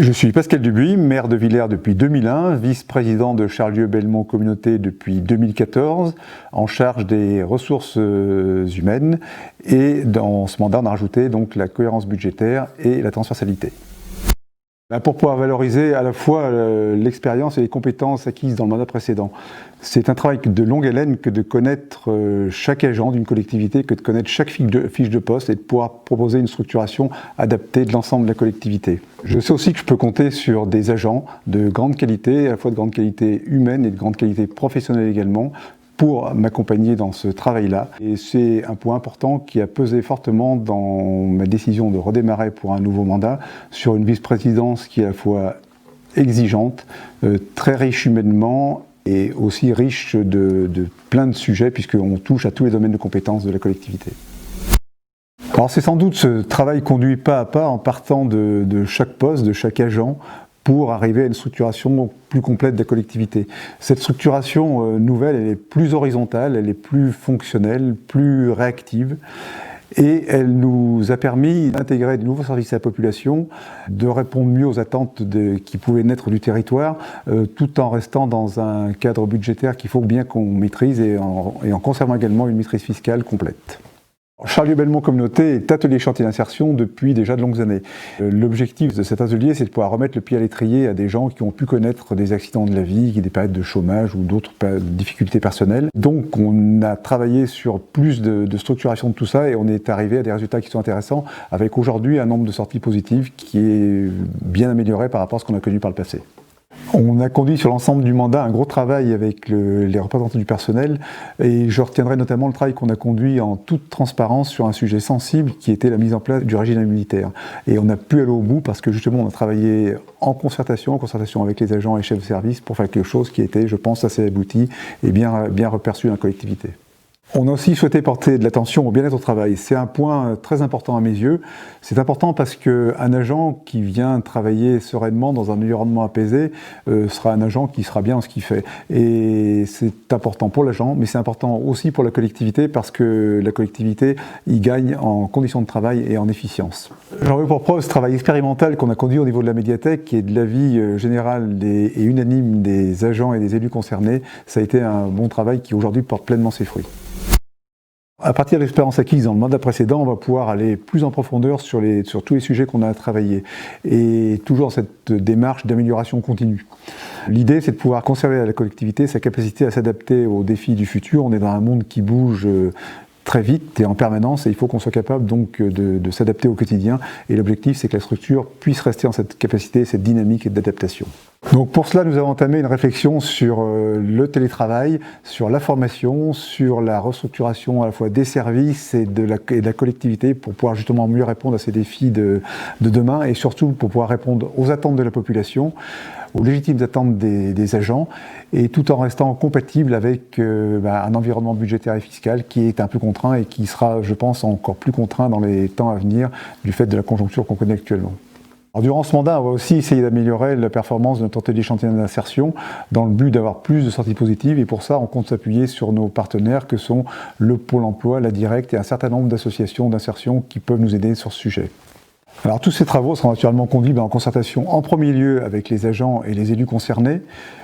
Je suis Pascal Dubuis, maire de Villers depuis 2001, vice-président de Charlieu-Belmont Communauté depuis 2014, en charge des ressources humaines, et dans ce mandat on a rajouté donc la cohérence budgétaire et la transversalité. Pour pouvoir valoriser à la fois l'expérience et les compétences acquises dans le mandat précédent. C'est un travail de longue haleine que de connaître chaque agent d'une collectivité, que de connaître chaque fiche de poste et de pouvoir proposer une structuration adaptée de l'ensemble de la collectivité. Je sais aussi que je peux compter sur des agents de grande qualité, à la fois de grande qualité humaine et de grande qualité professionnelle également, pour m'accompagner dans ce travail-là. Et c'est un point important qui a pesé fortement dans ma décision de redémarrer pour un nouveau mandat sur une vice-présidence qui est à la fois exigeante, très riche humainement et aussi riche de plein de sujets puisqu'on touche à tous les domaines de compétences de la collectivité. Alors c'est sans doute ce travail conduit pas à pas en partant de chaque poste, de chaque agent, pour arriver à une structuration plus complète de la collectivité. Cette structuration nouvelle, elle est plus horizontale, elle est plus fonctionnelle, plus réactive, et elle nous a permis d'intégrer de nouveaux services à la population, de répondre mieux aux attentes qui pouvaient naître du territoire, tout en restant dans un cadre budgétaire qu'il faut bien qu'on maîtrise et en conservant également une maîtrise fiscale complète. Charlieu-Belmont Communauté est atelier chantier d'insertion depuis déjà de longues années. L'objectif de cet atelier, c'est de pouvoir remettre le pied à l'étrier à des gens qui ont pu connaître des accidents de la vie, des périodes de chômage ou d'autres difficultés personnelles. Donc on a travaillé sur plus de structuration de tout ça et on est arrivé à des résultats qui sont intéressants avec aujourd'hui un nombre de sorties positives qui est bien amélioré par rapport à ce qu'on a connu par le passé. On a conduit sur l'ensemble du mandat un gros travail avec les représentants du personnel et je retiendrai notamment le travail qu'on a conduit en toute transparence sur un sujet sensible qui était la mise en place du régime immunitaire. Et on a pu aller au bout parce que justement on a travaillé en concertation avec les agents et chefs de service pour faire quelque chose qui était, je pense, assez abouti et bien reperçu dans la collectivité. On a aussi souhaité porter de l'attention au bien-être au travail. C'est un point très important à mes yeux. C'est important parce qu'un agent qui vient travailler sereinement dans un environnement apaisé sera un agent qui sera bien dans ce qu'il fait. Et c'est important pour l'agent, mais c'est important aussi pour la collectivité parce que la collectivité y gagne en conditions de travail et en efficience. J'en veux pour preuve ce travail expérimental qu'on a conduit au niveau de la médiathèque et de l'avis général et unanime des agents et des élus concernés. Ça a été un bon travail qui aujourd'hui porte pleinement ses fruits. À partir de l'expérience acquise dans le mandat précédent, on va pouvoir aller plus en profondeur sur tous les sujets qu'on a travaillés et toujours cette démarche d'amélioration continue. L'idée, c'est de pouvoir conserver à la collectivité sa capacité à s'adapter aux défis du futur. On est dans un monde qui bouge très vite et en permanence et il faut qu'on soit capable donc de s'adapter au quotidien et l'objectif c'est que la structure puisse rester dans cette capacité, cette dynamique d'adaptation. Donc pour cela nous avons entamé une réflexion sur le télétravail, sur la formation, sur la restructuration à la fois des services et de la collectivité pour pouvoir justement mieux répondre à ces défis de demain et surtout pour pouvoir répondre aux attentes de la population, aux légitimes attentes des agents et tout en restant compatible avec un environnement budgétaire et fiscal qui est un peu contraint et qui sera, je pense, encore plus contraint dans les temps à venir du fait de la conjoncture qu'on connaît actuellement. Alors, durant ce mandat, on va aussi essayer d'améliorer la performance de notre atelier chantier d'insertion dans le but d'avoir plus de sorties positives et pour ça on compte s'appuyer sur nos partenaires que sont le Pôle emploi, la Directe et un certain nombre d'associations d'insertion qui peuvent nous aider sur ce sujet. Alors tous ces travaux seront naturellement conduits en concertation en premier lieu avec les agents et les élus concernés,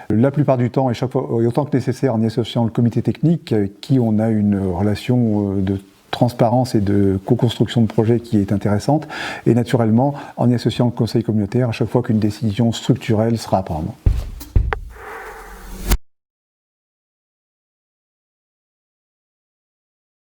la plupart du temps et chaque fois et autant que nécessaire en y associant le comité technique avec qui on a une relation de transparence et de co-construction de projets qui est intéressante et naturellement en y associant le conseil communautaire à chaque fois qu'une décision structurelle sera à prendre.